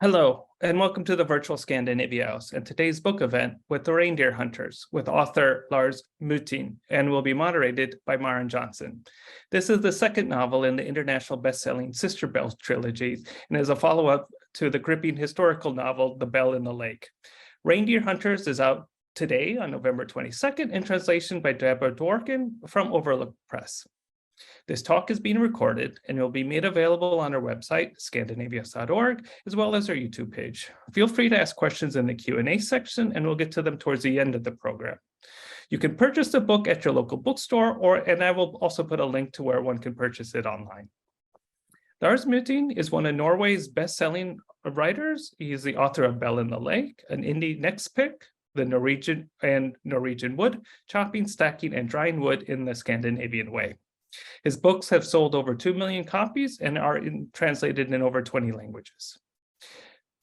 Hello, and welcome to the virtual Scandinavia House and today's book event with the Reindeer Hunters with author Lars Mytting and will be moderated by Maren Johnson. This is the second novel in the international best-selling Sister Bell trilogy and is a follow-up to the gripping historical novel The Bell in the Lake. Reindeer Hunters is out today on November 22nd in translation by Deborah Dawkin from Overlook Press. This talk is being recorded and will be made available on our website, scandinaviahouse.org, as well as our YouTube page. Feel free to ask questions in the Q&A section, and we'll get to them towards the end of the program. You can purchase the book at your local bookstore, and I will also put a link to where one can purchase it online. Lars Mytting is one of Norway's best-selling writers. He is the author of Bell in the Lake, an indie next pick, the Norwegian wood, chopping, stacking, and drying wood in the Scandinavian way. His books have sold over 2 million copies and are translated in over 20 languages.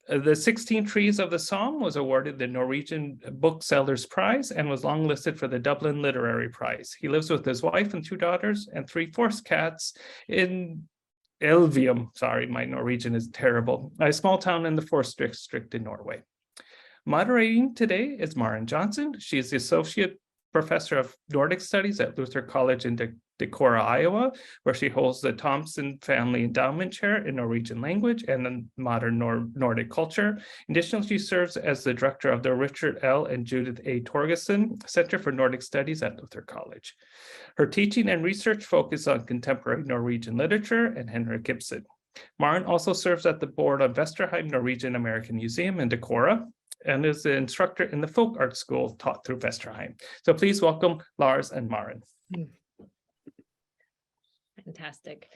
The 16 Trees of the Psalm was awarded the Norwegian Booksellers Prize and was longlisted for the Dublin Literary Prize. He lives with his wife and 2 daughters and 3 forced cats in Elvium, sorry, my Norwegian is terrible, a small town in the Forest District in Norway. Moderating today is Maren Johnson. She is the Associate Professor of Nordic Studies at Luther College in Decorah, Iowa, where she holds the Thompson Family Endowment Chair in Norwegian Language and in Modern Nordic Culture. Additionally, she serves as the director of the Richard L. and Judith A. Torgerson Center for Nordic Studies at Luther College. Her teaching and research focus on contemporary Norwegian literature and Henrik Ibsen. Maren also serves at the board of Vesterheim Norwegian American Museum in Decorah, and is the instructor in the folk art school taught through Vesterheim. So please welcome Lars and Maren. Fantastic.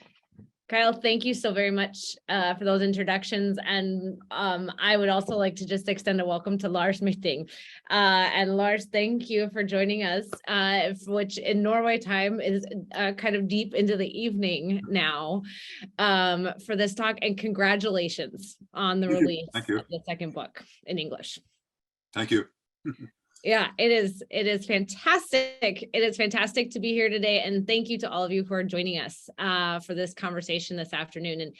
Kyle, thank you so very much for those introductions. And I would also like to just extend a welcome to Lars Mytting. And Lars, thank you for joining us, which in Norway time is kind of deep into the evening now for this talk. And congratulations on the release of the second book in English. Thank you. Yeah, it is fantastic. It is fantastic to be here today. And thank you to all of you who are joining us for this conversation this afternoon. And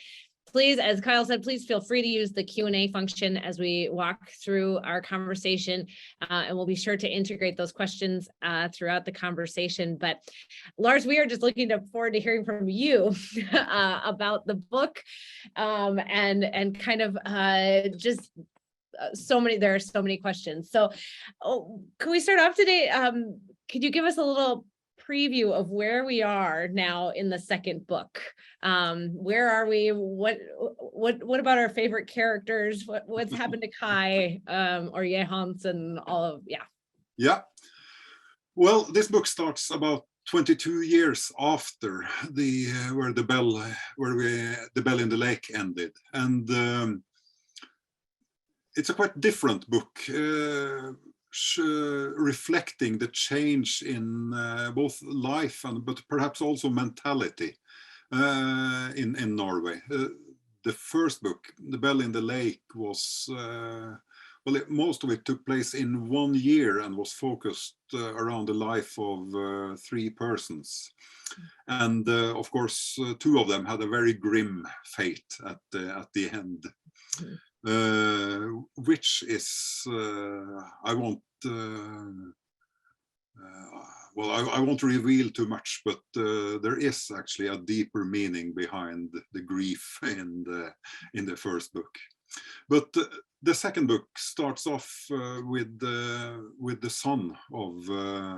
please, as Kyle said, please feel free to use the Q&A function as we walk through our conversation. And we'll be sure to integrate those questions throughout the conversation. But Lars, we are just looking forward to hearing from you about the book and kind of just there are so many questions. So can we start off today? Could you give us a little preview of where we are now in the second book? Where are we? What about our favorite characters? What's happened to Kai or Jehans and all of, Yeah. Well, this book starts about 22 years after where the Bell in the Lake ended. And it's a quite different book, reflecting the change in both life but perhaps also mentality in Norway. The first book, The Bell in the Lake, was, most of it took place in 1 year and was focused around the life of 3 persons. And of course, 2 of them had a very grim fate at the end. Which is I won't reveal too much, but there is actually a deeper meaning behind the grief in the first book. But the second book starts off with the son of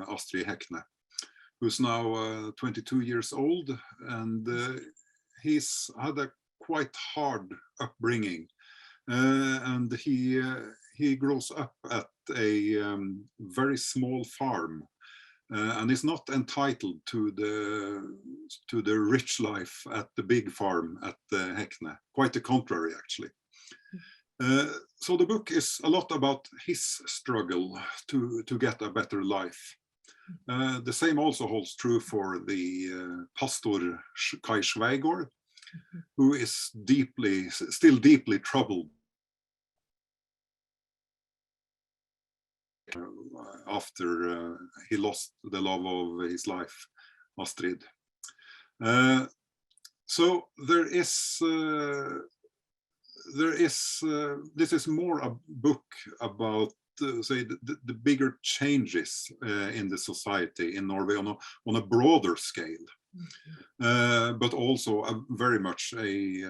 Astrid Hekne, who's now 22 years old, and he's had a quite hard upbringing. And he grows up at a very small farm and is not entitled to the rich life at the big farm at Hekne. Quite the contrary, actually. So the book is a lot about his struggle to get a better life. The same also holds true for the pastor Kai Sveigård, who is still deeply troubled after he lost the love of his life, Astrid. So there is there is this is more a book about say the bigger changes in the society in Norway on a broader scale, but also very much a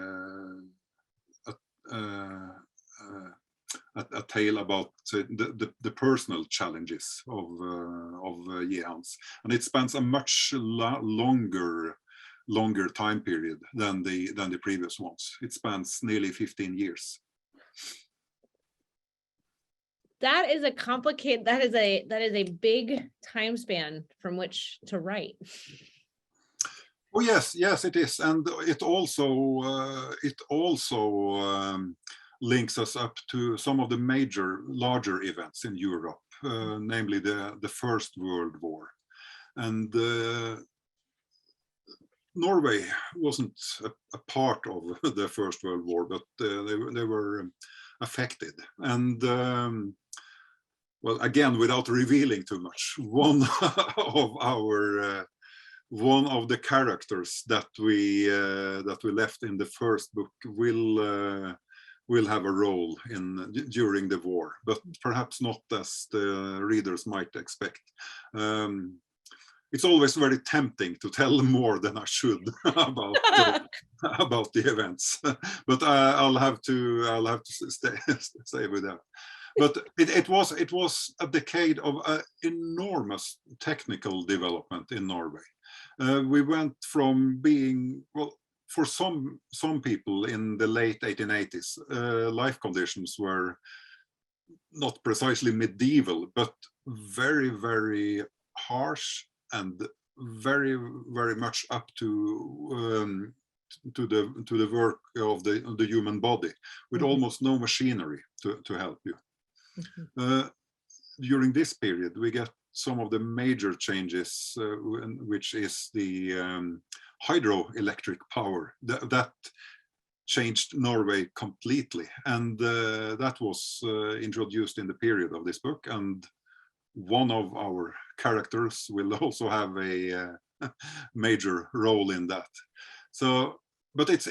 tale about the personal challenges of Jehans, and it spans a much longer time period than the previous ones. It spans nearly 15 years. That is a complicated, that is a big time span from which to write. Oh yes, it is, and it also links us up to some of the larger events in Europe, namely the First World War, and Norway wasn't a part of the First World War, but they were affected, and well, again, without revealing too much, one of the characters that we left in the first book will have a role during the war, but perhaps not as the readers might expect. It's always very tempting to tell more than I should about the events, but I'll have to stay with that. But it was a decade of enormous technical development in Norway. We went from being, well, for some people in the late 1880s, life conditions were not precisely medieval, but very, very harsh and very, very much up to the work of the human body, with almost no machinery to help you. During this period, we get some of the major changes, which is the hydroelectric power that changed Norway completely, and that was introduced in the period of this book, and one of our characters will also have a major role in that. So, but it's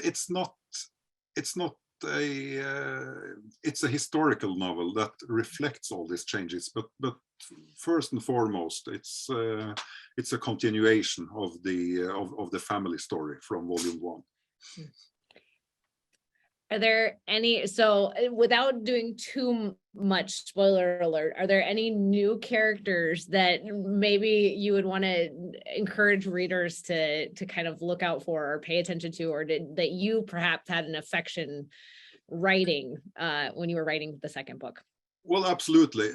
a historical novel that reflects all these changes, but first and foremost, it's a continuation of the family story from volume 1. Are there any, so without doing too much spoiler alert, are there any new characters that maybe you would want to encourage readers to kind of look out for or pay attention to, or that you perhaps had an affection writing when you were writing the second book? Well, absolutely.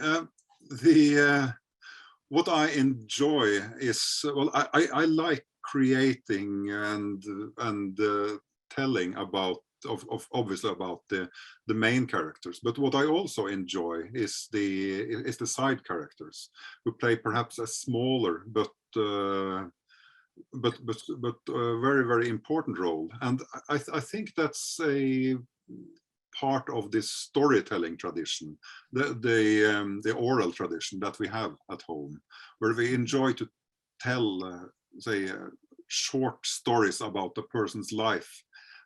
What I enjoy is, well, I like creating and telling about obviously about the main characters, but what I also enjoy is the side characters who play perhaps a smaller but very, very important role, and I think that's a part of this storytelling tradition, the oral tradition that we have at home, where we enjoy to tell say short stories about a person's life.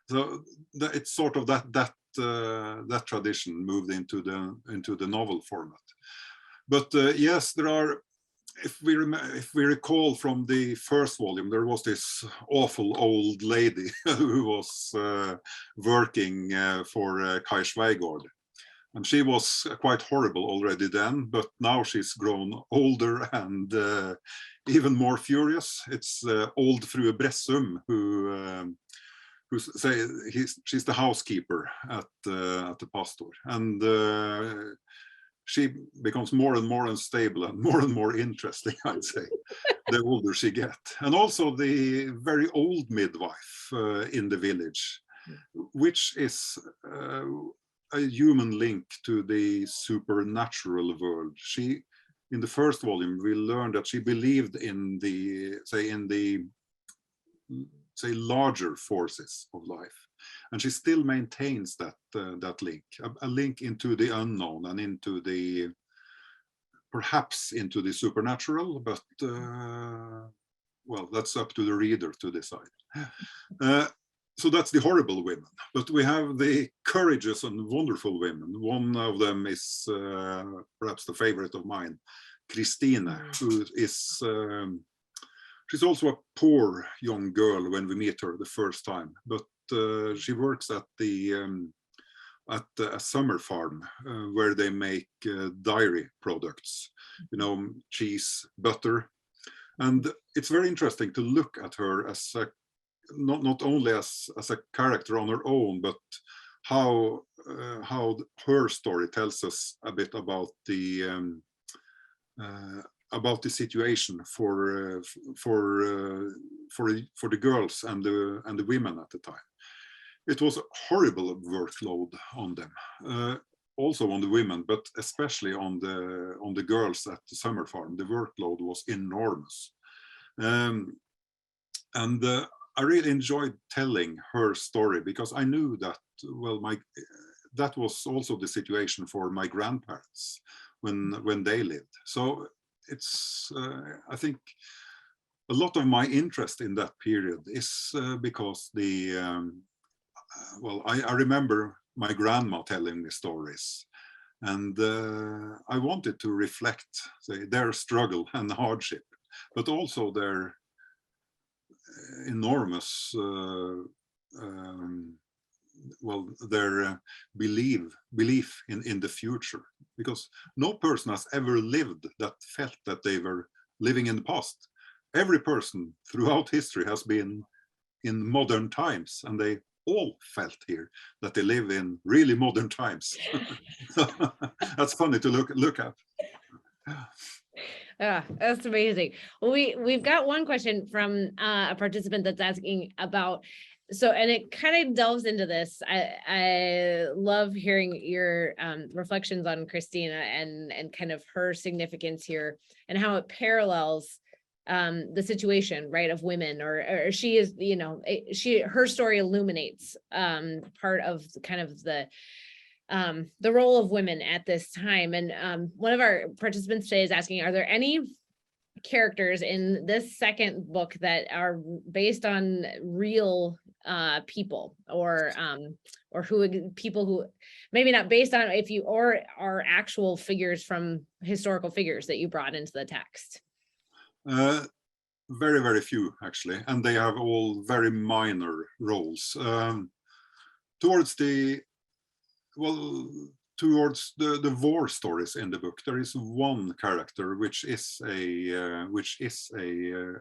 So it's sort of that tradition moved into the novel format. But yes, there are. If we recall from the first volume, there was this awful old lady who was working for Kai Schweigård, and she was quite horrible already then. But now she's grown older and even more furious. It's old Frue Bressum she's the housekeeper at the pastor, and she becomes more and more unstable and more interesting, I'd say, the older she gets. And also the very old midwife in the village, which is a human link to the supernatural world. In the first volume, we learned that she believed in the larger forces of life, and she still maintains that link, a link into the unknown and into perhaps into the supernatural, but well, that's up to the reader to decide. so that's the horrible women, but we have the courageous and wonderful women. One of them is perhaps the favorite of mine, Christine, who is, she's also a poor young girl when we meet her the first time, but she works at a summer farm where they make dairy products, you know, cheese, butter. And it's very interesting to look at her as a, not only as a character on her own, but how her story tells us a bit about the situation for the girls and the women at the time. It was a horrible workload on them, also on the women, but especially on the girls at the summer farm. The workload was enormous, and I really enjoyed telling her story because I knew that, well, that was also the situation for my grandparents when they lived. So it's I think a lot of my interest in that period is because well, I remember my grandma telling me stories, and I wanted to reflect, say, their struggle and hardship, but also their enormous, well, their belief in the future, because no person has ever lived that felt that they were living in the past. Every person throughout history has been in modern times, and they all felt here that they live in really modern times. That's funny to look at. Yeah, that's amazing. Well, we've got one question from a participant that's asking about, so, and it kind of delves into this. I love hearing your reflections on Christina and kind of her significance here and how it parallels the situation, right, of women, or she is, you know, her story illuminates part of kind of the role of women at this time. And one of our participants today is asking, are there any characters in this second book that are based on real people, or people who maybe not based on, or are actual figures from historical figures that you brought into the text? Very, very few, actually, and they have all very minor roles. Towards the war stories in the book, there is one character which is a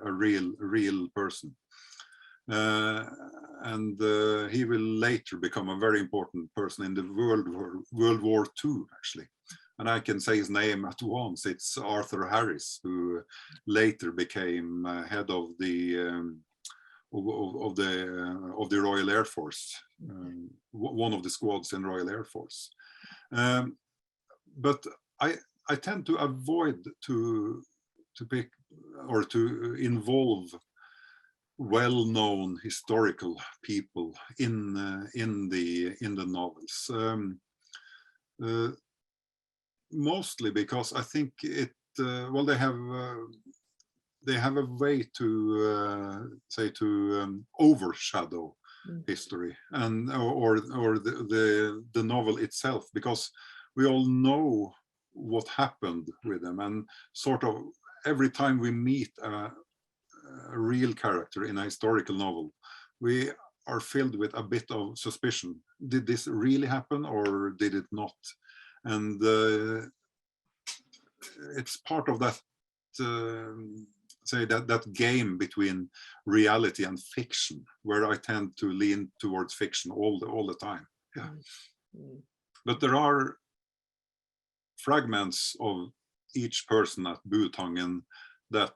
real person, and he will later become a very important person in the World War II, actually. And I can say his name at once. It's Arthur Harris, who later became head of the Royal Air Force, one of the squads in Royal Air Force. But I tend to avoid to pick or to involve well-known historical people in the novels. Mostly because I think it well, they have a way to overshadow history and or the novel itself, because we all know what happened with them, and sort of every time we meet a real character in a historical novel, we are filled with a bit of suspicion. Did this really happen or did it not? And it's part of that that game between reality and fiction, where I tend to lean towards fiction all the time. Yeah. But there are fragments of each person at Butangen that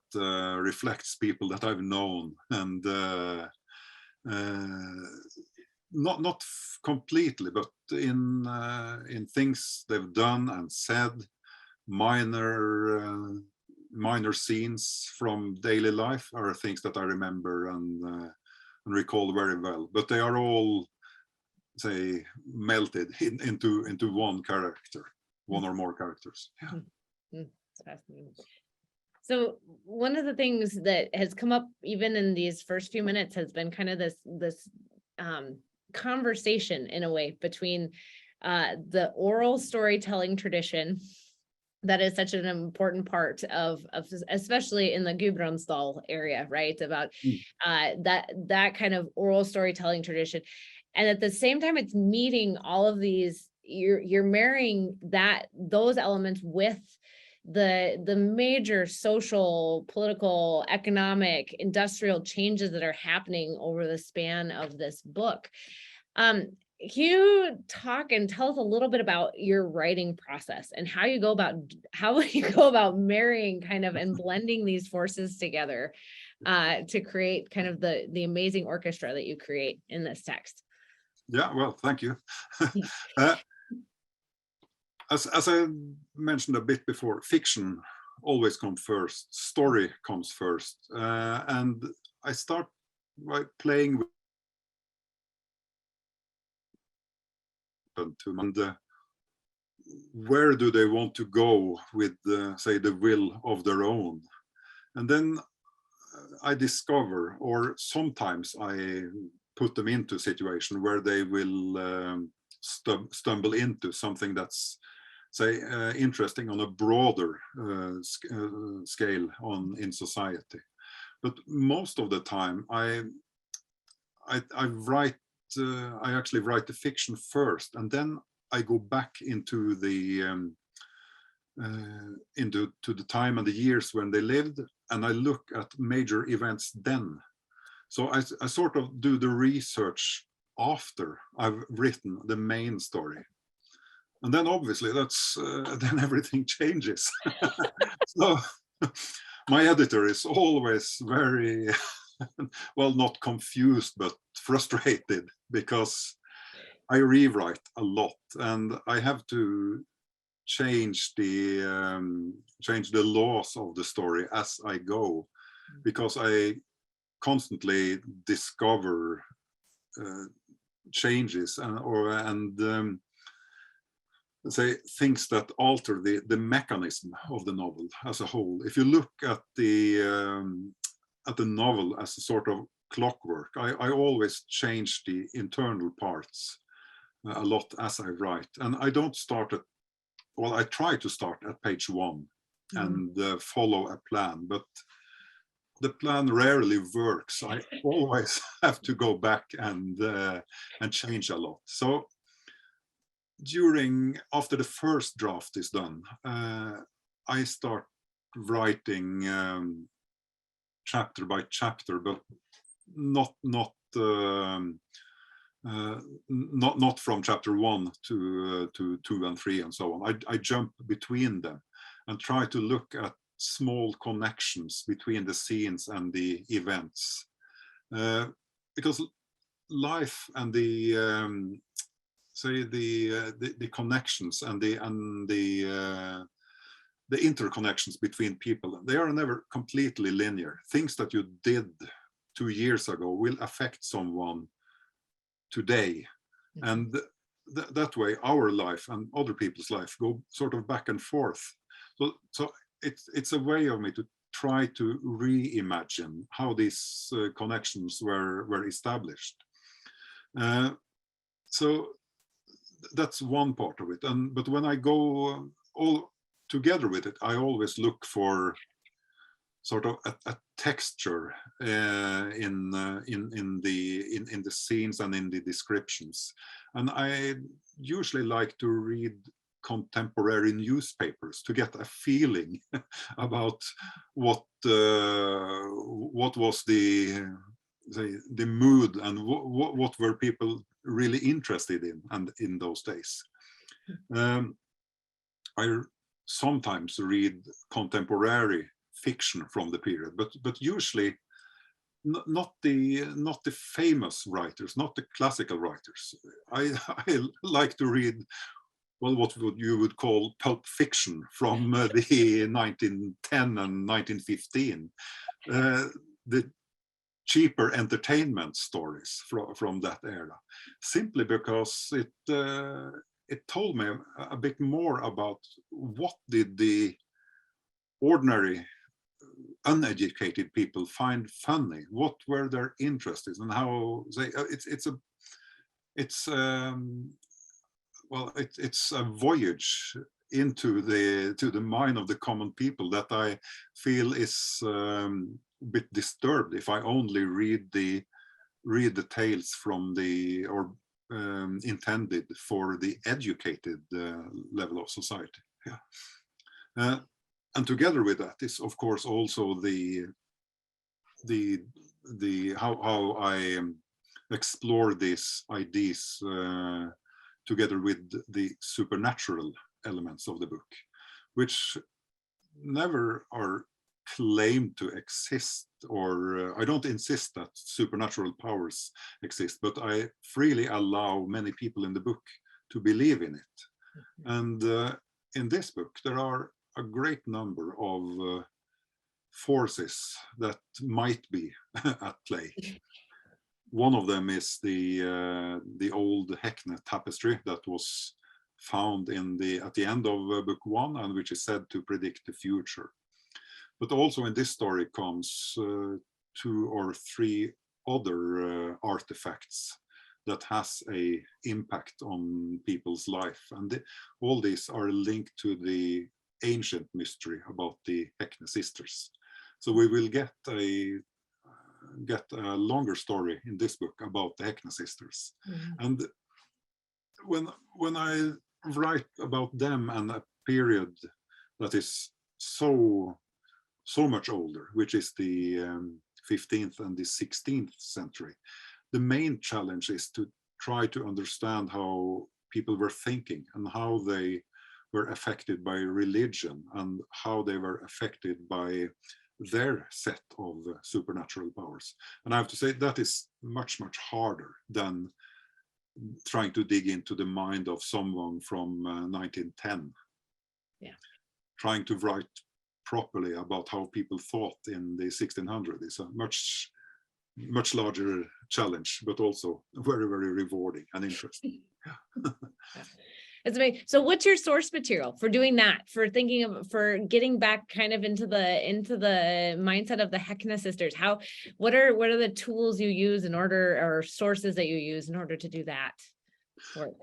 reflects people that I've known, and not completely, but in things they've done and said, minor scenes from daily life are things that I remember and recall very well. But they are all, say, melted into one character, one or more characters. Yeah. It's fascinating. So one of the things that has come up even in these first few minutes has been kind of this conversation in a way between the oral storytelling tradition that is such an important part of especially in the Gudbrandsdal area, right? About that kind of oral storytelling tradition. And at the same time, it's meeting all of these, you're marrying those elements with the major social, political, economic, industrial changes that are happening over the span of this book. Can you talk and tell us a little bit about your writing process and how you go about marrying kind of and blending these forces together to create kind of the amazing orchestra that you create in this text? Yeah, well, thank you. As I mentioned a bit before, fiction always comes first, story comes first, and I start by playing with and where do they want to go with say the will of their own, and then I discover, or sometimes I put them into a situation where they will stumble into something that's say interesting on a broader scale in society. But most of the time I write I actually write the fiction first, and then I go back into the time and the years when they lived, and I look at major events then. So I sort of do the research after I've written the main story, and then obviously that's then everything changes. So my editor is always very well, not confused, but frustrated, because I rewrite a lot and I have to change the laws of the story as I go, because I constantly discover changes and say things that alter the mechanism of the novel as a whole. If you look at the novel as a sort of clockwork, I always change the internal parts a lot as I write, and I don't start at, well, I try to start at page 1 and follow a plan, but the plan rarely works. I always have to go back and change a lot. So after the first draft is done, I start writing chapter by chapter, but not from chapter 1 to 2 and 3 and so on. I jump between them and try to look at small connections between the scenes and the events, because life and the connections and the interconnections between people, they are never completely linear. Things that you did 2 years ago will affect someone today, and that way our life and other people's life go sort of back and forth. So it's a way of me to try to reimagine how these connections were established. So that's one part of it. But when I go all together with it, I always look for sort of a texture in the scenes and in the descriptions. And I usually like to read contemporary newspapers to get a feeling about what was the mood and what were people really interested in and in those days. I sometimes read contemporary fiction from the period, but usually not the famous writers, not the classical writers. I like to read, well, what you would call pulp fiction from the 1910 and 1915, the cheaper entertainment stories from that era, simply because it told me a bit more about what did the ordinary uneducated people find funny, what were their interests, and how they it's a voyage into the mind of the common people that I feel is a bit disturbed if I only read the tales from the intended for the educated level of society. Yeah. And together with that is, of course, also the how I explore these ideas together with the supernatural elements of the book, which never are claimed to exist, or I don't insist that supernatural powers exist, but I freely allow many people in the book to believe in it. And in this book, there are a great number of forces that might be at play. One of them is the old Hekne tapestry that was found at the end of book 1, and which is said to predict the future. But also in this story comes 2 or 3 other artifacts that has a impact on people's life, and all these are linked to the ancient mystery about the Hekne sisters. So we will get a longer story in this book about the Hekne sisters. And when I write about them and a period that is so much older, which is the 15th and the 16th century, the main challenge is to try to understand how people were thinking and how they were affected by religion and how they were affected by their set of supernatural powers. And I have to say that is much harder than trying to dig into the mind of someone from 1910. Yeah. Trying to write properly about how people thought in the 1600s is a much larger challenge, but also very rewarding and interesting. It's amazing. So what's your source material for doing that, for thinking of, for getting back kind of into the mindset of the Hekne sisters? What are the tools you use in order, or sources that you use in order to do that work?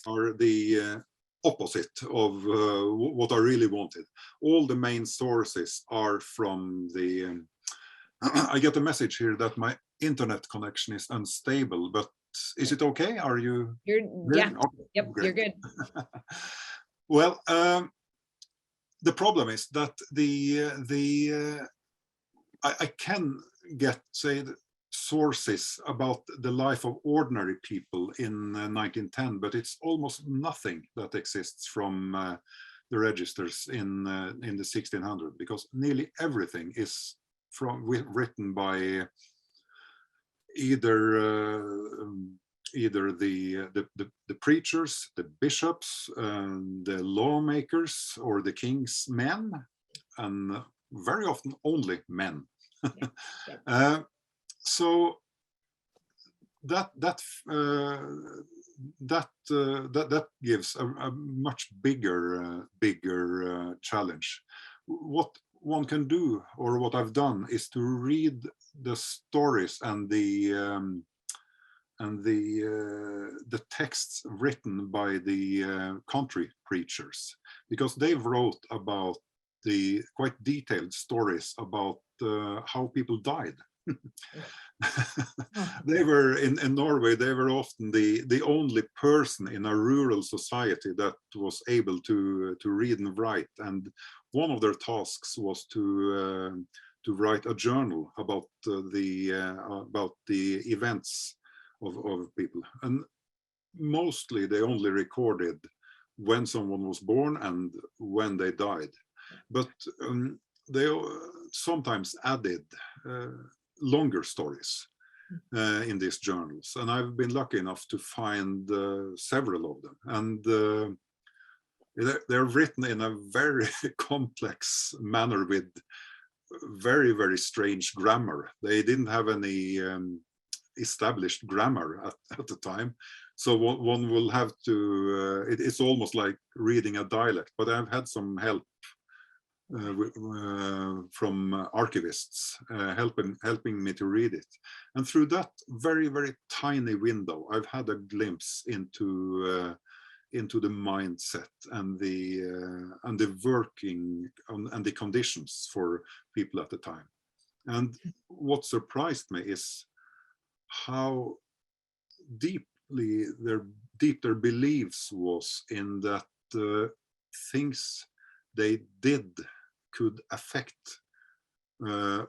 Are the opposite of what I really wanted. All the main sources are from the I get a message here that my internet connection is unstable, but is it okay? Are you? Yeah. Okay, yep, great. You're good. Well, the problem is that I can get, say, sources about the life of ordinary people in 1910, but it's almost nothing that exists from the registers in the 1600s, because nearly everything is written by either the preachers, the bishops, the lawmakers, or the king's men, and very often only men. Yeah. So that gives a much bigger challenge. What one can do, or what I've done, is to read the stories and the texts written by the country preachers, because they wrote about the quite detailed stories about how people died. They were in Norway, they were often the only person in a rural society that was able to read and write, and one of their tasks was to write a journal about the events of people, and mostly they only recorded when someone was born and when they died, but they sometimes added longer stories in these journals, and I've been lucky enough to find several of them, and they're written in a very complex manner with very strange grammar. They didn't have any established grammar at the time. So one will have to, it's almost like reading a dialect, but I've had some help from archivists helping me to read it. And through that very, very tiny window, I've had a glimpse into the mindset and the working and the conditions for people at the time. And what surprised me is how deep their beliefs was in that things they did could affect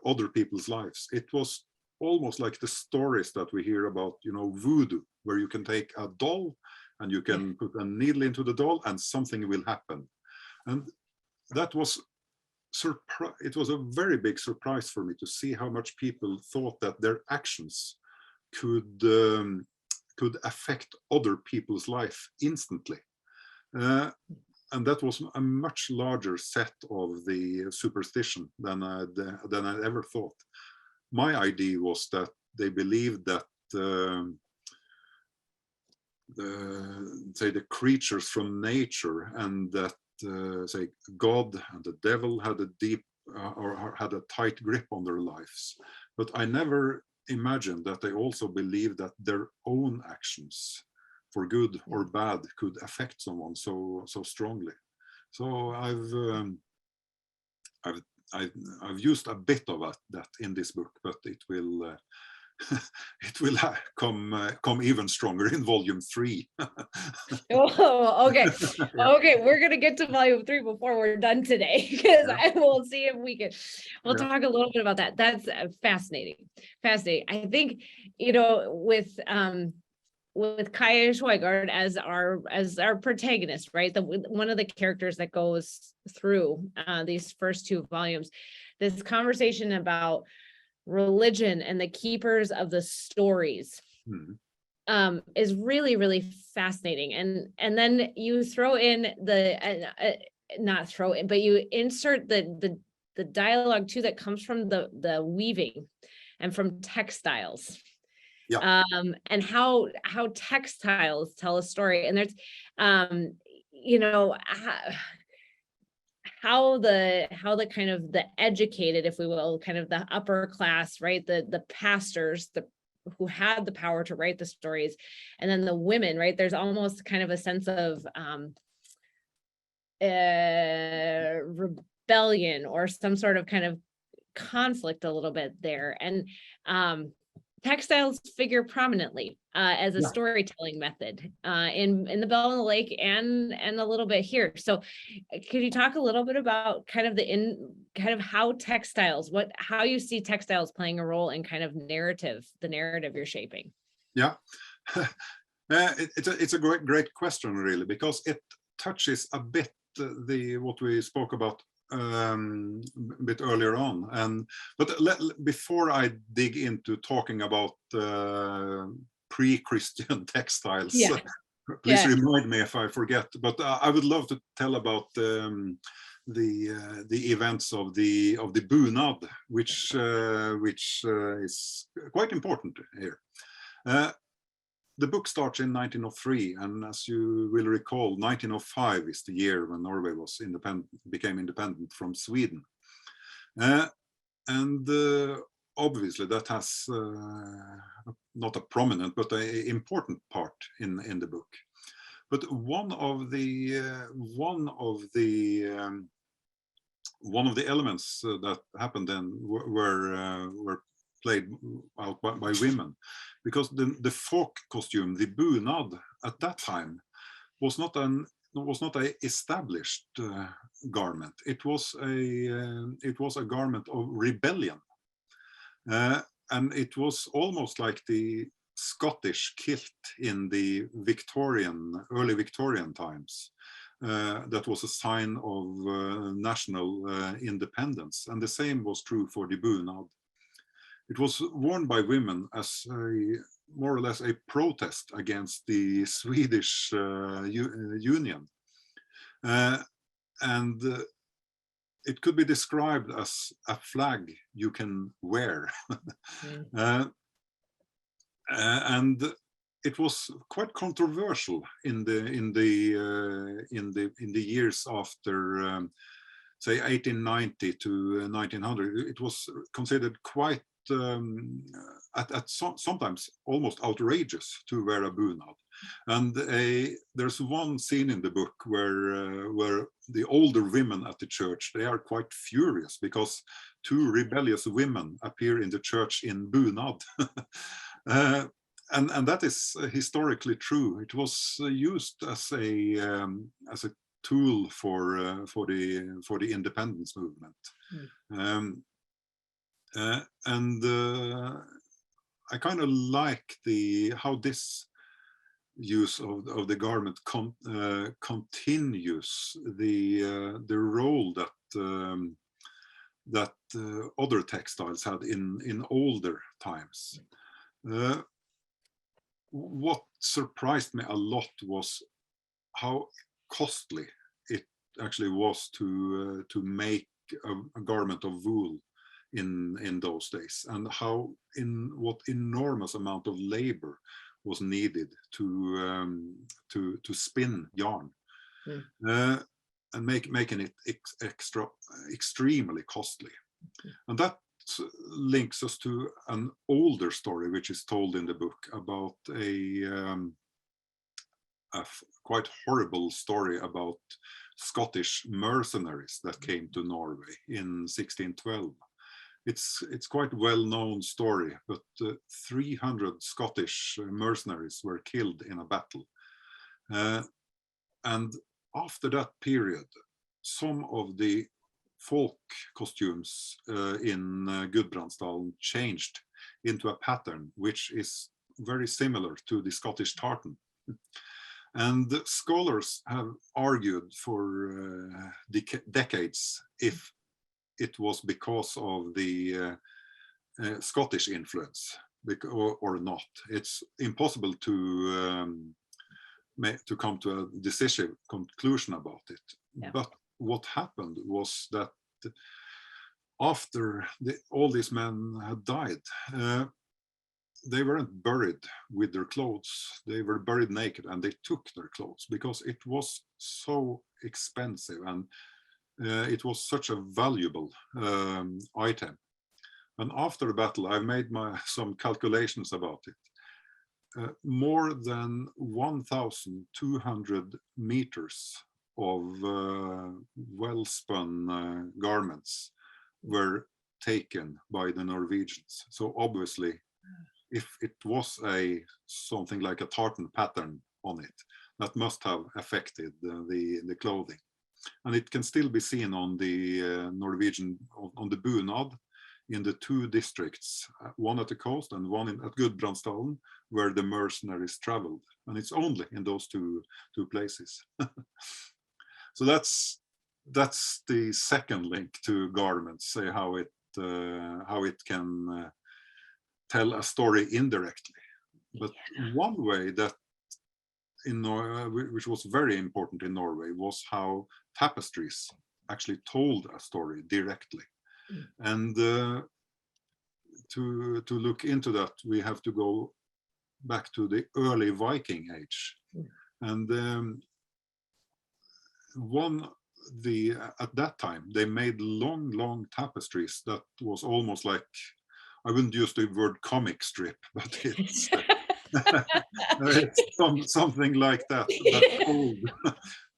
other people's lives. It was almost like the stories that we hear about, voodoo, where you can take a doll and you can put a needle into the doll and something will happen. And that was it was a very big surprise for me to see how much people thought that their actions could affect other people's life instantly. And that was a much larger set of the superstition than I'd ever thought. My idea was that they believed that say the creatures from nature and that say God and the devil had a deep or had a tight grip on their lives. But I never imagined that they also believed that their own actions, for good or bad, could affect someone so strongly. So I've used a bit of that in this book, but it will it will come even stronger in volume 3. Oh, okay. Okay, we're gonna get to volume 3 before we're done today, because I will see if we can. We'll talk a little bit about that. That's fascinating. I think with Kaja Schweigart as our protagonist, right? One of the characters that goes through these first 2 volumes, this conversation about religion and the keepers of the stories is really, really fascinating. And then you throw in not throw in, but you insert the dialogue too that comes from the weaving and from textiles. Yeah. And how textiles tell a story. And there's how the kind of the educated, if we will, kind of the upper class, right? The pastors, who had the power to write the stories, and then the women, right? There's almost kind of a sense of rebellion or some sort of kind of conflict a little bit there. And textiles figure prominently as a storytelling method in The Bell on the Lake and a little bit here. So could you talk a little bit about kind of how textiles, how you see textiles playing a role in kind of the narrative you're shaping? Yeah. It's a great question, really, because it touches a bit what we spoke about a bit earlier on. But before I dig into talking about pre-Christian textiles, please remind me if I forget. But I would love to tell about the events of the bunad, which is quite important here. The book starts in 1903, and as you will recall, 1905 is the year when Norway became independent from Sweden. And obviously that has not a prominent, but an important part in the book. But one of the elements that happened then were played out by women, because the folk costume, the bunad, at that time was not a established garment. It was a garment of rebellion, and it was almost like the Scottish kilt in the early Victorian times. That was a sign of national independence, and the same was true for the bunad. It was worn by women as more or less a protest against the Swedish Union. And it could be described as a flag you can wear. and it was quite controversial in the years after, say, 1890 to 1900. It was considered quite sometimes almost outrageous to wear a bunad. And there's one scene in the book where the older women at the church, they are quite furious because two rebellious women appear in the church in bunad. And that is historically true. It was used as a tool for the independence movement. I kind of like how this use of the garment continues the role that other textiles had in older times. What surprised me a lot was how costly it actually was to make a garment of wool in those days, and what enormous amount of labor was needed to spin yarn, and making it extremely costly. And that links us to an older story which is told in the book about a quite horrible story about Scottish mercenaries that came to Norway in 1612. It's quite well-known story, but 300 Scottish mercenaries were killed in a battle. And after that period, some of the folk costumes in Gudbrandsdalen changed into a pattern which is very similar to the Scottish tartan. And scholars have argued for decades if it was because of the Scottish influence or not. It's impossible to come to a decisive conclusion about it. Yeah. But what happened was that after all these men had died, they weren't buried with their clothes. They were buried naked, and they took their clothes because it was so expensive and it was such a valuable item. And after the battle, I made some calculations about it. More than 1,200 meters of well-spun garments were taken by the Norwegians. So obviously, if it was something like a tartan pattern on it, that must have affected the clothing. And it can still be seen on the Norwegian, on the bunad, in the two districts, one at the coast and one at Gudbrandsdalen, where the mercenaries traveled. And it's only in those two places. So that's the second link to garments, say how it can tell a story indirectly. But one way that in Norway, which was very important in Norway, was how tapestries actually told a story directly. And to look into that, we have to go back to the early Viking age. And at that time, they made long tapestries that was almost like, I wouldn't use the word comic strip, but it's something like that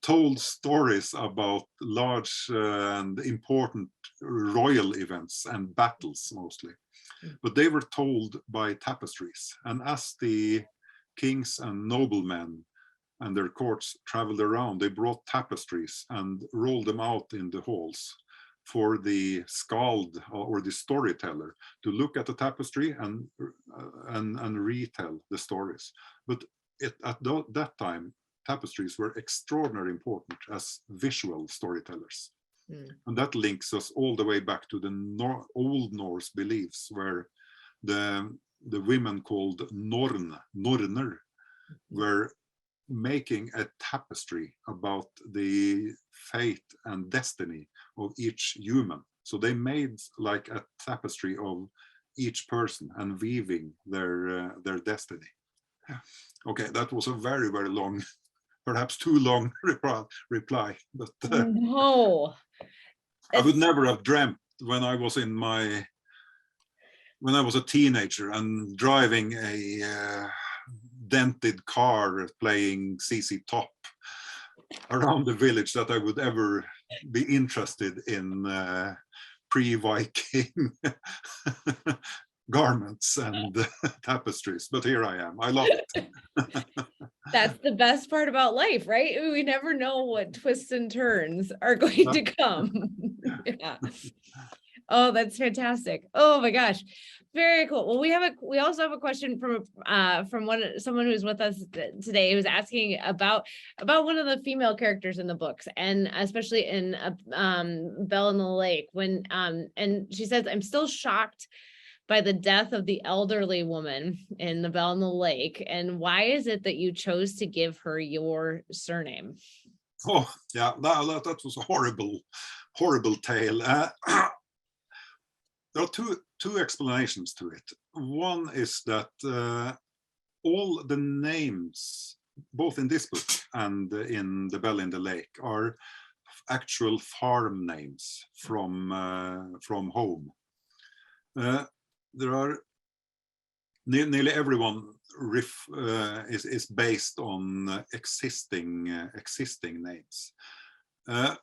told stories about large and important royal events and battles mostly. But they were told by tapestries. And as the kings and noblemen and their courts traveled around, they brought tapestries and rolled them out in the halls for the skald or the storyteller to look at the tapestry and retell the stories. But at that time, tapestries were extraordinarily important as visual storytellers. And that links us all the way back to the Old Norse beliefs, where the women called Norner were making a tapestry about the fate and destiny of each human. So they made like a tapestry of each person and weaving their destiny. Okay, that was a very, very long, perhaps too long reply, but No, I would never have dreamt when I was a teenager and driving a dented car playing CC Top around the village that I would ever be interested in pre-Viking garments and tapestries, but here I am. I love it. that's the best part about life, right? We never know what twists and turns are going to come. Yeah. Oh, that's fantastic. Oh my gosh. Very cool. Well, we also have a question from someone who's with us today, who's asking about one of the female characters in the books, and especially in Belle in the Lake, when and she says, I'm still shocked by the death of the elderly woman in the Belle in the Lake, and why is it that you chose to give her your surname? Oh yeah, that was a horrible tale. There are two explanations to it. One is that all the names, both in this book and in The Belle in the Lake, are actual farm names from home. There are nearly everyone is based on existing names, but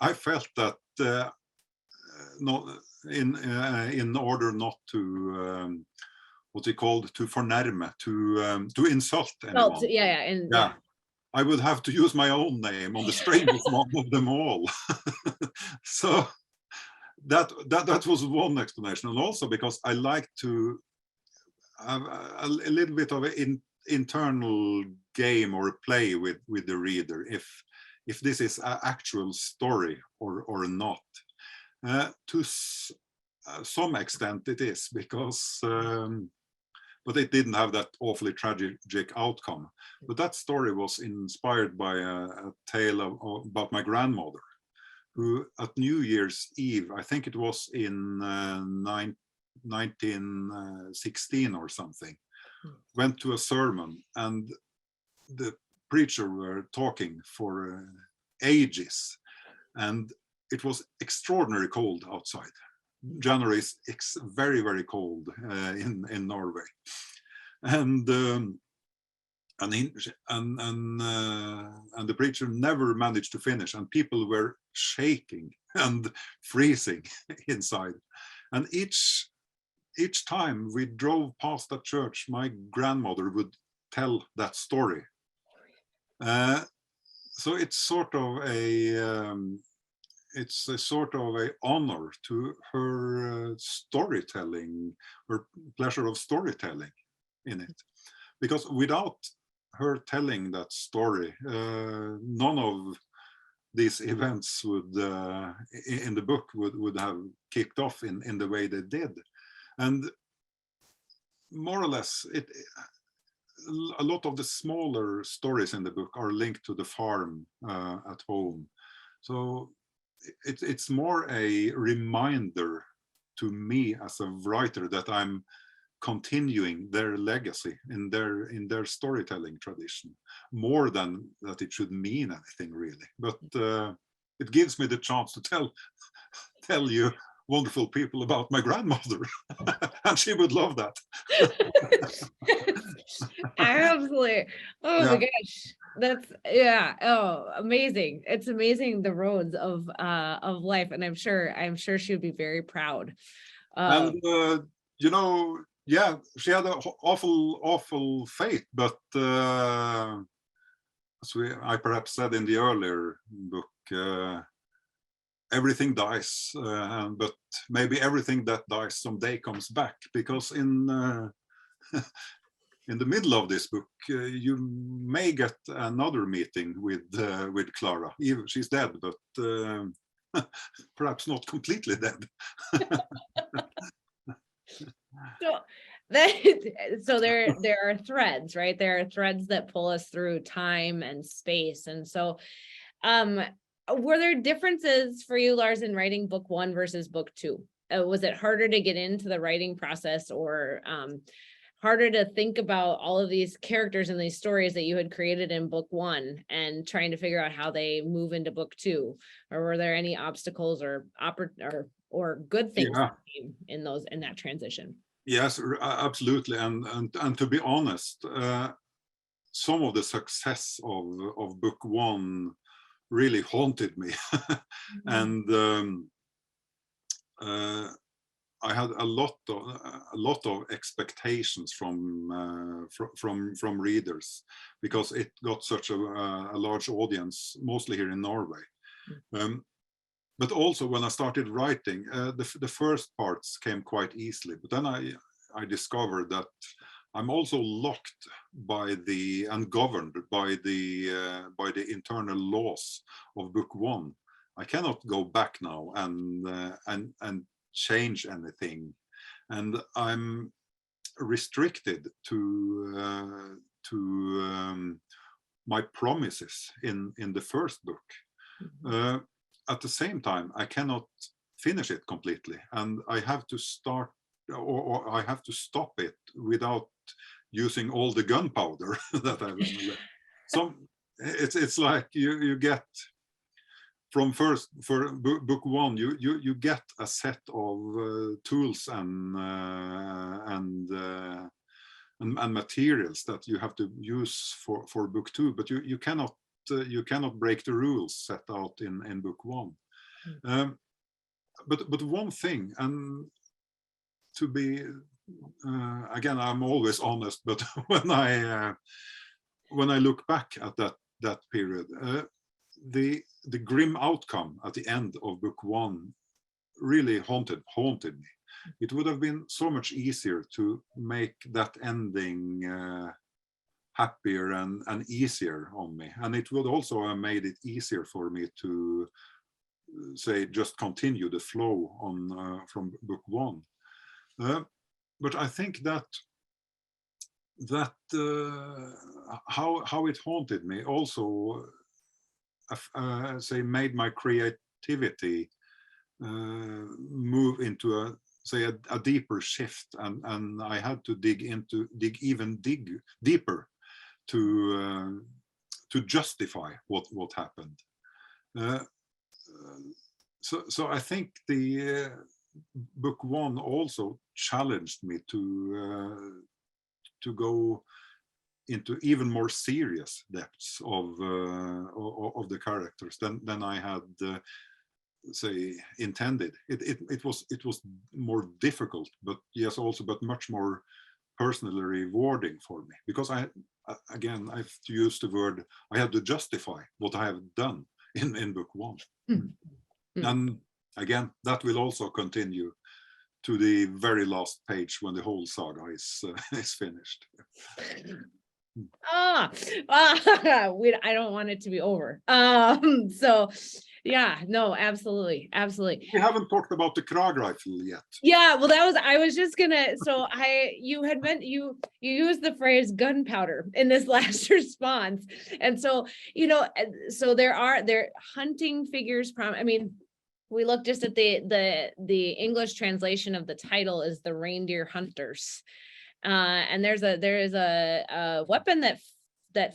I felt that in order not to what we called to fornærme, to insult anyone. Yeah. I would have to use my own name on the strangest one of them all. So that was one explanation, and also because I like to have a little bit of an internal game or a play with the reader, if this is an actual story or not. To some extent it is, because but it didn't have that awfully tragic outcome. But that story was inspired by a tale about my grandmother, who at New Year's Eve, I think it was in 1916 or something, went to a sermon, and the preacher were talking for ages, and it was extraordinarily cold outside. January is very, very cold in Norway, and the preacher never managed to finish, and people were shaking and freezing inside. And each time we drove past that church, my grandmother would tell that story. So it's sort of a honor to her storytelling, her pleasure of storytelling in it, because without her telling that story, none of these events would in the book would have kicked off in the way they did. And more or less, a lot of the smaller stories in the book are linked to the farm at home. So it's more a reminder to me as a writer that I'm continuing their legacy in their storytelling tradition, more than that it should mean anything really. But it gives me the chance to tell you wonderful people about my grandmother, and she would love that. Absolutely. Oh Yeah. my gosh. That's, yeah. Oh, amazing. It's amazing, the roads of life. And I'm sure she would be very proud. And you know, yeah, she had an awful fate, but as I perhaps said in the earlier book, everything dies, but maybe everything that dies someday comes back, because in in the middle of this book, you may get another meeting with Clara. Even she's dead, but perhaps not completely dead. So there are threads, right? There are threads that pull us through time and space. And so were there differences for you, Lars, in writing book 1 versus book 2? was it harder to get into the writing process, or harder to think about all of these characters and these stories that you had created in book 1 and trying to figure out how they move into book 2? Or were there any obstacles or good things that came in that transition? Yes, absolutely. And to be honest, some of the success of book 1 really haunted me. And I had a lot of expectations from readers, because it got such a large audience, mostly here in Norway. But also when I started writing, the first parts came quite easily. But then I discovered that I'm also locked by and governed by the internal laws of book 1. I cannot go back now and change anything, and I'm restricted to my promises in the first book. At the same time, I cannot finish it completely, and I have to start, or I have to stop it without using all the gunpowder that I've left. So it's like you get from book 1, you get a set of tools and materials that you have to use for book 2, but you cannot break the rules set out in book 1. But one thing, and to be again, I'm always honest, but when I look back at that period, the grim outcome at the end of book 1 really haunted me. It would have been so much easier to make that ending happier and easier on me, and it would also have made it easier for me to say just continue the flow on from book 1. But I think that how it haunted me also say made my creativity move into a deeper shift, and I had to dig even deeper to justify what happened. So I think the book 1 also challenged me to go into even more serious depths of the characters than I had say intended. It was more difficult, but yes, also but much more personally rewarding for me, because I have to use the word, I had to justify what I have done in book 1. And again, that will also continue to the very last page when the whole saga is finished. I don't want it to be over. So yeah, no, absolutely. We haven't talked about the Krag rifle yet. Yeah, well, I was just gonna, you had meant, you used the phrase gunpowder in this last response. And so, so there hunting figures I mean, we look just at the English translation of the title is the Reindeer Hunters. And there is a weapon that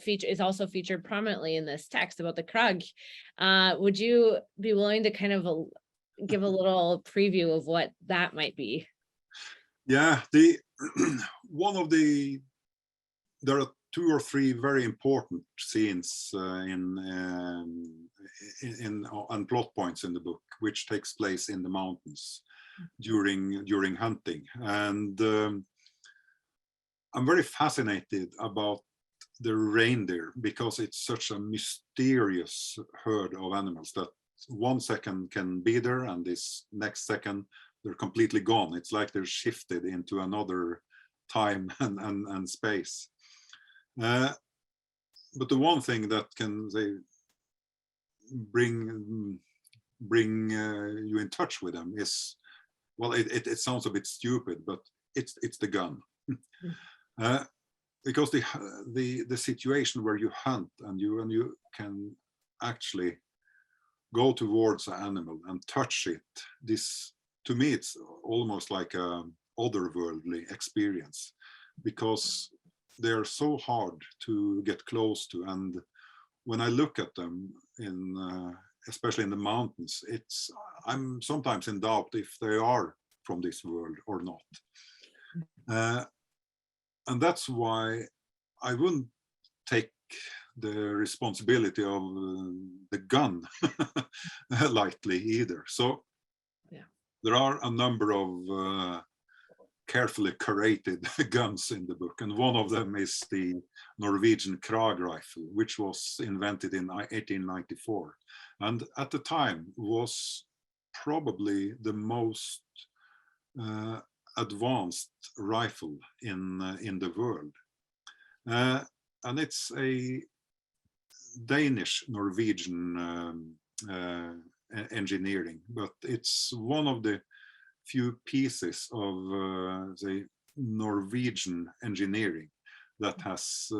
is also featured prominently in this text about the Krag. Would you be willing to kind of give a little preview of what that might be? Yeah, there are 2 or 3 very important scenes and plot points in the book, which takes place in the mountains during hunting, and I'm very fascinated about the reindeer, because it's such a mysterious herd of animals that 1 second can be there and this next second they're completely gone. It's like they're shifted into another time and space. But the one thing that can bring you in touch with them is, well, it sounds a bit stupid, but it's the gun. Because the situation where you hunt and you can actually go towards an animal and touch it, this to me, it's almost like a otherworldly experience, because they're so hard to get close to. And when I look at them especially in the mountains, I'm sometimes in doubt if they are from this world or not. And that's why I wouldn't take the responsibility of the gun lightly either. So there are a number of carefully curated guns in the book, and one of them is the Norwegian Krag rifle, which was invented in 1894, and at the time was probably the most advanced rifle in the world. And it's a Danish-Norwegian engineering, but it's one of the few pieces of the Norwegian engineering that has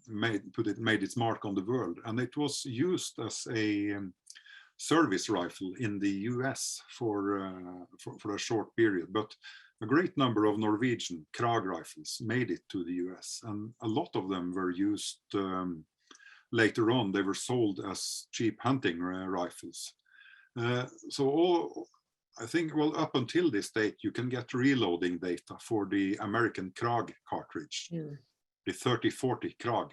made its mark on the world. And it was used as a service rifle in the US for a short period, but a great number of Norwegian Krag rifles made it to the US, and a lot of them were used later on. They were sold as cheap hunting rifles. I think, well, up until this date, you can get reloading data for the American Krag cartridge, the 3040 Krag,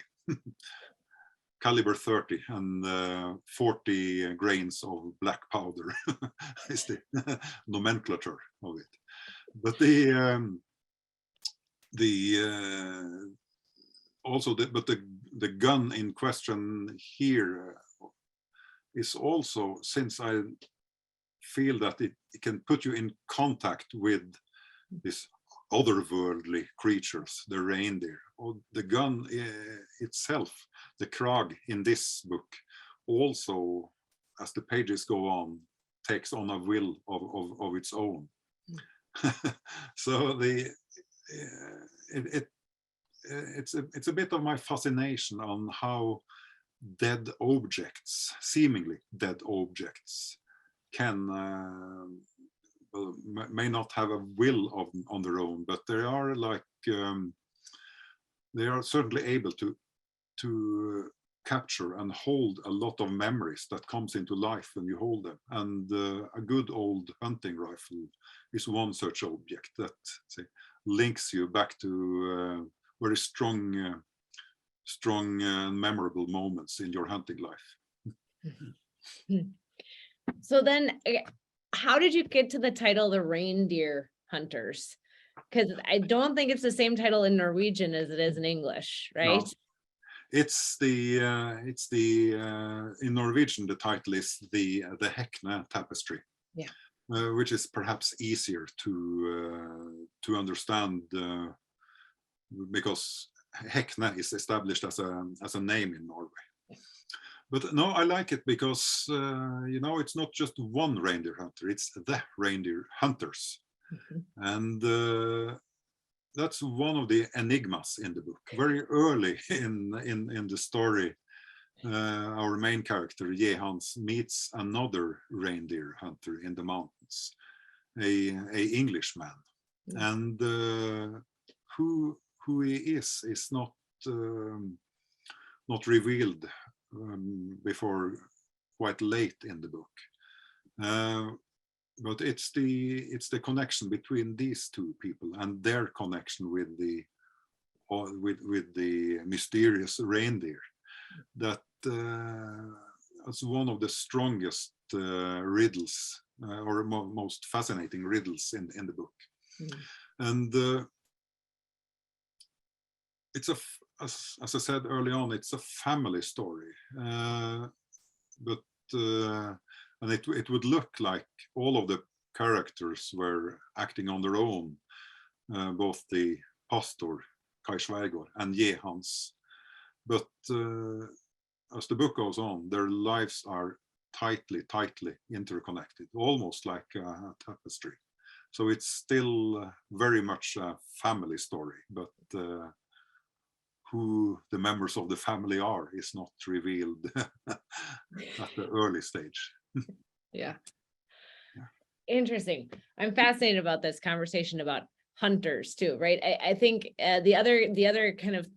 caliber 30 and 40 grains of black powder is the nomenclature of it. But the gun in question here is also, since I feel that it can put you in contact with these otherworldly creatures, the reindeer, or the gun itself, the Krag in this book, also, as the pages go on, takes on a will of its own. So it's a bit of my fascination on how dead objects, seemingly dead objects, may not have a will on their own, but they are like they are certainly able to capture and hold a lot of memories that comes into life when you hold them. And a good old hunting rifle is one such object that, say, links you back to very strong memorable moments in your hunting life. So then, how did you get to the title, The Reindeer Hunters? Because I don't think it's the same title in Norwegian as it is in English, right? No. It's the in Norwegian the title is the Hekne tapestry, which is perhaps easier to understand because Hekne is established as a name in Norway. But no, I like it because you know, it's not just one reindeer hunter; it's the Reindeer Hunters, and that's one of the enigmas in the book. Very early in the story, our main character Jehans meets another reindeer hunter in the mountains, a Englishman, and who he is not revealed before quite late in the book. But it's the connection between these two people and their connection with the mysterious reindeer that is one of the strongest riddles or most fascinating riddles in the book. And it's as I said early on, it's a family story, but and it would look like all of the characters were acting on their own, both the pastor, Kai Sveigård, and Jehans. But as the book goes on, their lives are tightly interconnected, almost like a tapestry. So it's still very much a family story, but who the members of the family are is not revealed at the early stage. Yeah. Interesting. I'm fascinated about this conversation about hunters too, right? I think the other kind of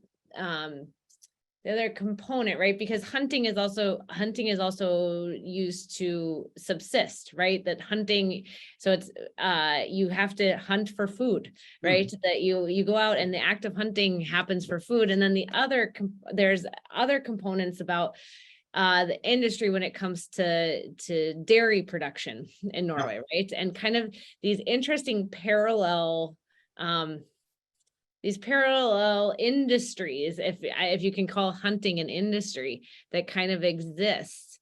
the other component, right? Because hunting is also used to subsist, right? That hunting, so it's you have to hunt for food, right? That you go out and the act of hunting happens for food. And then there's other components about the industry when it comes to dairy production in Norway, right? And kind of these interesting parallel industries, if you can call hunting an industry, that kind of exists.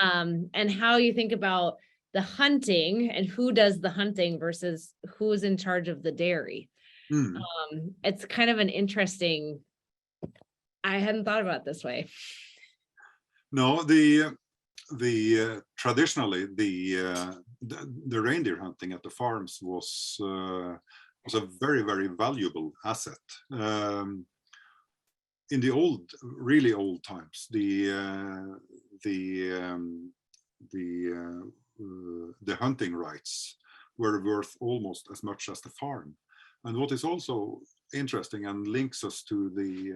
And how you think about the hunting and who does the hunting versus who's in charge of the dairy. It's kind of an interesting, I hadn't thought about it this way. No, traditionally the reindeer hunting at the farms was a very, very valuable asset. In the really old times, the hunting rights were worth almost as much as the farm. And what is also interesting and links us to the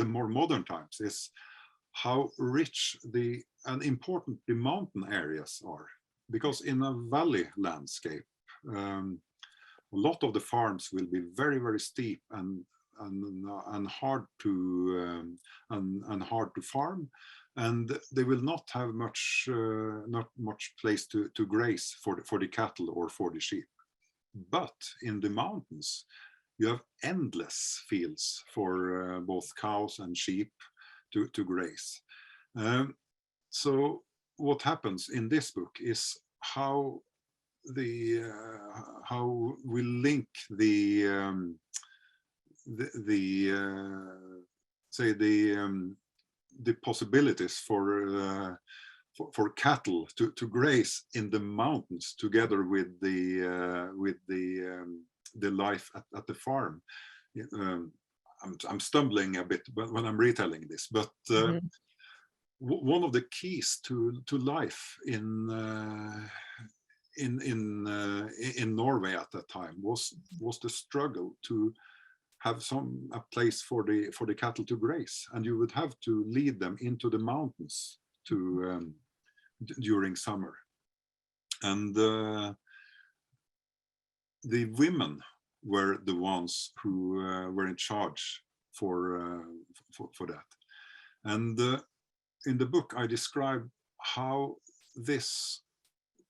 more modern times is how rich and important the mountain areas are, because in a valley landscape, a lot of the farms will be very, very steep and hard to farm, and they will not have much place to graze for the cattle or for the sheep. But in the mountains, you have endless fields for both cows and sheep to graze. So what happens in this book is how we link the possibilities for cattle to graze in the mountains together with the life at the farm. I'm stumbling a bit when I'm retelling this, but one of the keys to life in Norway at that time was the struggle to have a place for the cattle to graze, and you would have to lead them into the mountains during summer, and the women were the ones who were in charge for that. And in the book, I describe how this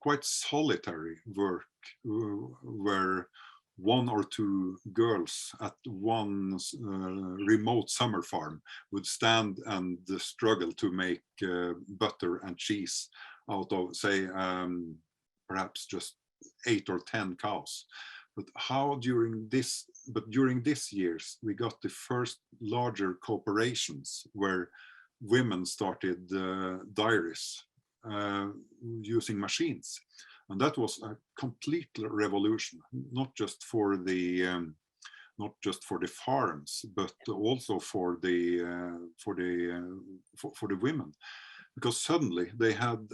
quite solitary work, where one or two girls at one remote summer farm would stand and struggle to make butter and cheese out of, say, perhaps just 8 or 10 cows. But during this years, we got the first larger corporations where women started dairies using machines. And that was a complete revolution, not just for the farms, but also for the women, because suddenly they had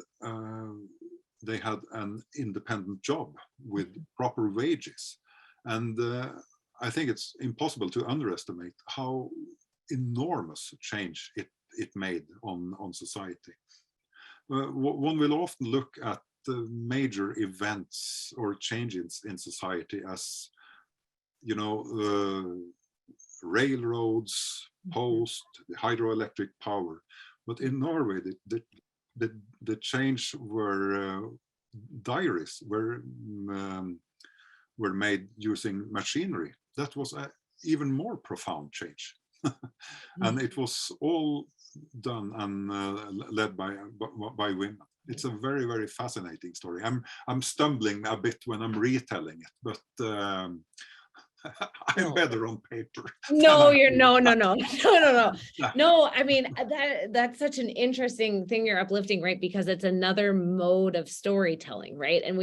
an independent job with proper wages. And I think it's impossible to underestimate how enormous change it made on society. One will often look at the major events or changes in society as, railroads, post, hydroelectric power. But in Norway, the change were dairies were made using machinery. That was an even more profound change. And it was all done and led by women. It's a very, very fascinating story. I'm stumbling a bit when I'm retelling it, but I'm better on paper. No, no. I mean, that's such an interesting thing you're uplifting, right? Because it's another mode of storytelling, right? And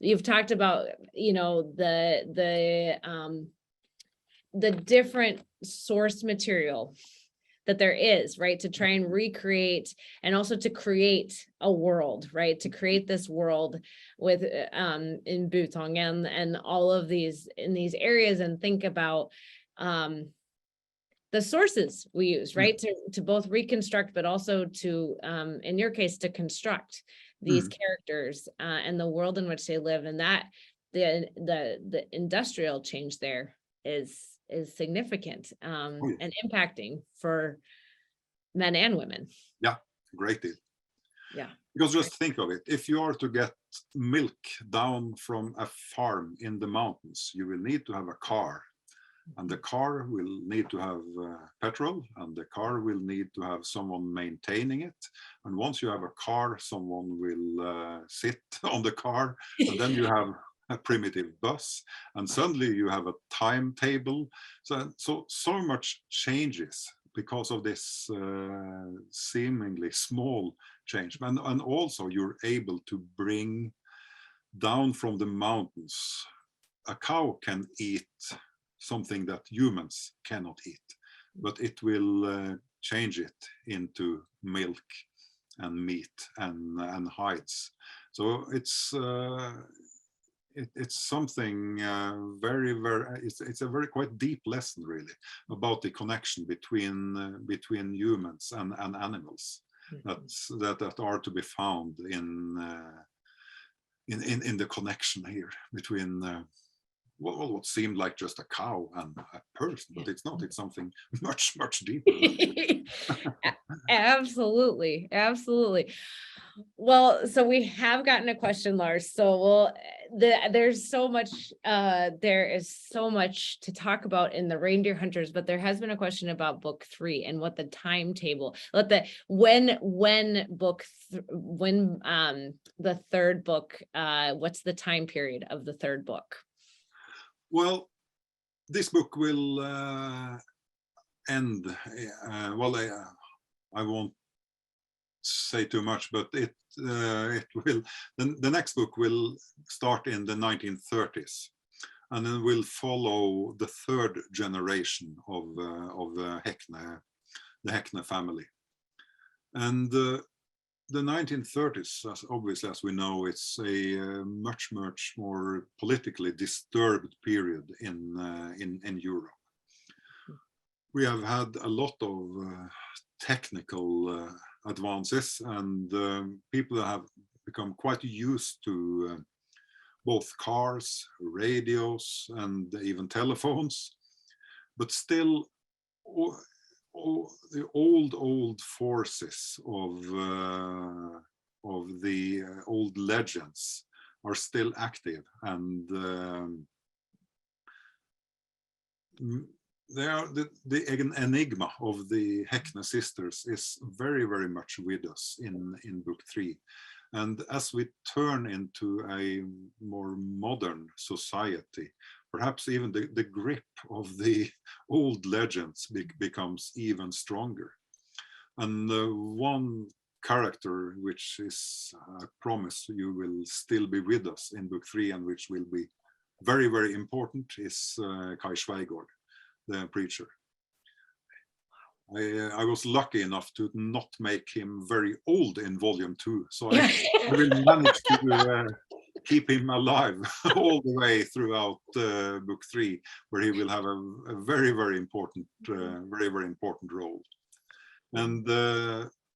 you've talked about, the different source material that there is, right? To try and recreate and also to create a world, right? To create this world with in Butangen and all of these in these areas, and think about the sources we use, right? To both reconstruct, but also to, in your case, to construct these characters and the world in which they live. And that the industrial change there is significant and impacting for men and women. Yeah, great deal. Yeah. Because just think of it, if you are to get milk down from a farm in the mountains, you will need to have a car. And the car will need to have petrol, and the car will need to have someone maintaining it. And once you have a car, someone will sit on the car, and then you have a primitive bus, and suddenly you have a timetable. So much changes because of this seemingly small change. And also you're able to bring down from the mountains. A cow can eat something that humans cannot eat, but it will change it into milk and meat and hides. So it's something very, it's a very quite deep lesson really about the connection between humans and animals that are to be found in the connection here between what seemed like just a cow and a person, but it's not. It's something much, much deeper. Absolutely. Well, so we have gotten a question, Lars. So there's so much, there is so much to talk about in the Reindeer Hunters, but there has been a question about book 3 and what the timetable, when the third book, what's the time period of the third book? Well, this book will end, well, I won't say too much, but it will, the next book will start in the 1930s, and then will follow the third generation of Hekne, the Hekne family. And the 1930s, obviously, as we know, it's a much more politically disturbed period in Europe. We have had a lot of technical advances, and people have become quite used to both cars, radios, and even telephones, but still the old forces of the old legends are still active, and they are the enigma of the Hekne sisters is very much with us in book 3. And as we turn into a more modern society, perhaps even the grip of the old legends becomes even stronger. And one character, which is, I promise you will still be with us in book 3, and which will be very important, is Kai Sveigård, the preacher. I was lucky enough to not make him very old in volume 2, so I will manage to keep him alive all the way throughout book 3, where he will have a very important role. And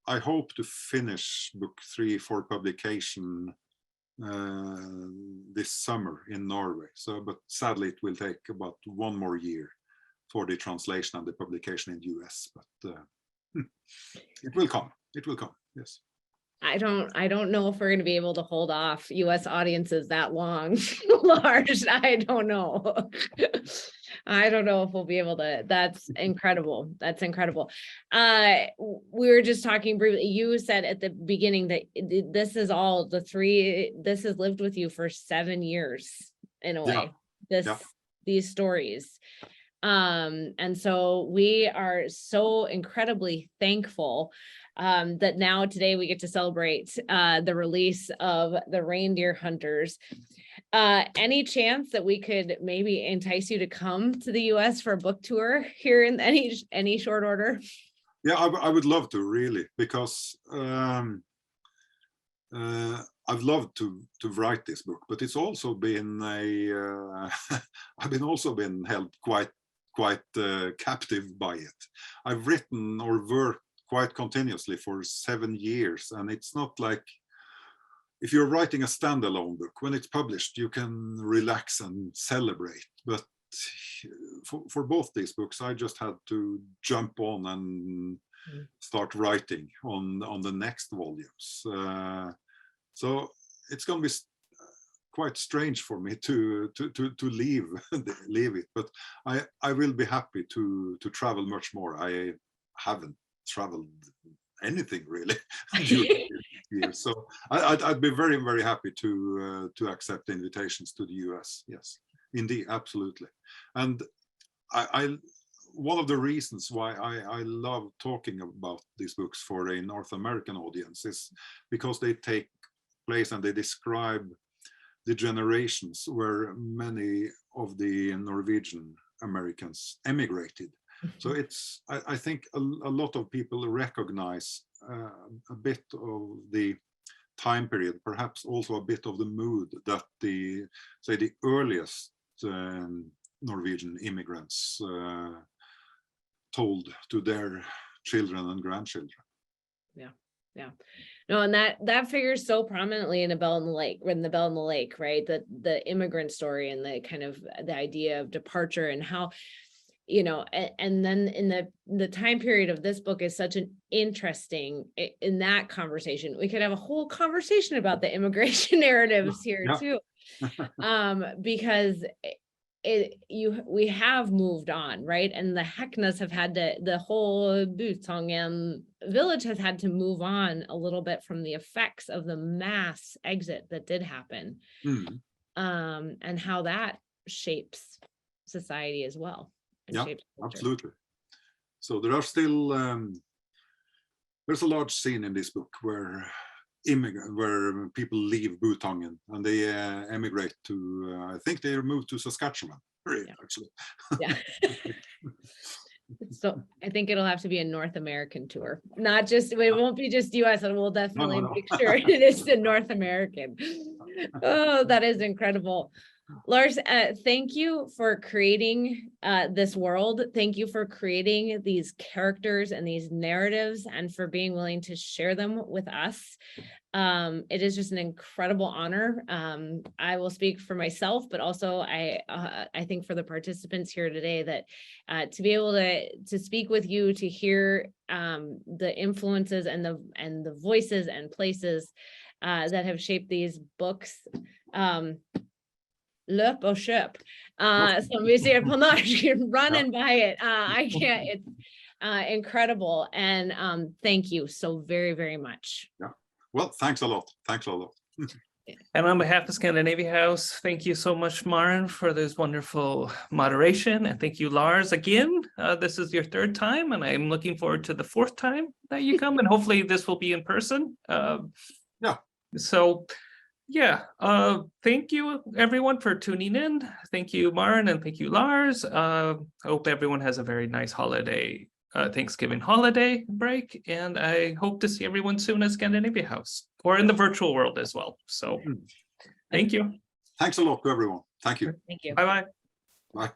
I hope to finish book 3 for publication this summer in Norway. So, but sadly, it will take about 1 more year for the translation and the publication in the US, but it will come. It will come. Yes. I don't know if we're going to be able to hold off US audiences that long, Lars. I don't know. I don't know if we'll be able to. That's incredible. That's incredible. We were just talking briefly. You said at the beginning that this is all this has lived with you for 7 years in a way. These stories. And so we are so incredibly thankful that now today we get to celebrate the release of the Reindeer Hunters. Any chance that we could maybe entice you to come to the US for a book tour here in any short order? Yeah, I would love to, really, because I've loved to write this book, but it's also been a I've been held quite captive by it. I've written or worked quite continuously for 7 years, and it's not like, if you're writing a standalone book, when it's published, you can relax and celebrate. But for both these books, I just had to jump on and start writing on the next volumes. So it's going to be quite strange for me to leave it, but I will be happy to travel much more. I haven't traveled anything really during this year, so I'd be very, very happy to accept invitations to the US. Yes, indeed, absolutely. And I one of the reasons why I love talking about these books for a North American audience is because they take place and they describe the generations where many of the Norwegian Americans emigrated. So it's, I think a lot of people recognize a bit of the time period, perhaps also a bit of the mood that the earliest Norwegian immigrants told to their children and grandchildren. Yeah. No, and that figures so prominently in The Bell in the Lake, right? The immigrant story and the kind of the idea of departure and how, and then in the time period of this book is such an interesting, in that conversation, we could have a whole conversation about the immigration narratives here too. Because we have moved on, right? And the Heknes have had to, the whole Butangen village has had to move on a little bit from the effects of the mass exit that did happen, and how that shapes society as well. Yeah, absolutely. So there are still, there's a large scene in this book where people leave Butangen and they emigrate to, I think they moved to Saskatchewan, actually. Yeah. So I think it'll have to be a North American tour, not just, it won't be just US, and we'll definitely make sure it is the North American. Oh, that is incredible. Lars, thank you for creating this world. Thank you for creating these characters and these narratives, and for being willing to share them with us. It is just an incredible honor. I will speak for myself, but also I think for the participants here today, that to be able to speak with you, to hear the influences and the voices and places that have shaped these books. Löp och köp, som vi ser på norsk, running by it. I can't, it's incredible. And thank you so very, very much. Yeah. Well, thanks a lot. Thanks a lot. And on behalf of Scandinavia House, thank you so much, Maren, for this wonderful moderation. And thank you, Lars, again. This is your 3rd time, and I'm looking forward to the 4th time that you come, and hopefully this will be in person. Yeah. So, yeah, thank you everyone for tuning in. Thank you, Maren, and thank you, Lars. I hope everyone has a very nice holiday, Thanksgiving holiday break, and I hope to see everyone soon at Scandinavia House, or in the virtual world as well. So thank you. Thanks a lot to everyone. Thank you. Thank you. Bye-bye. Bye.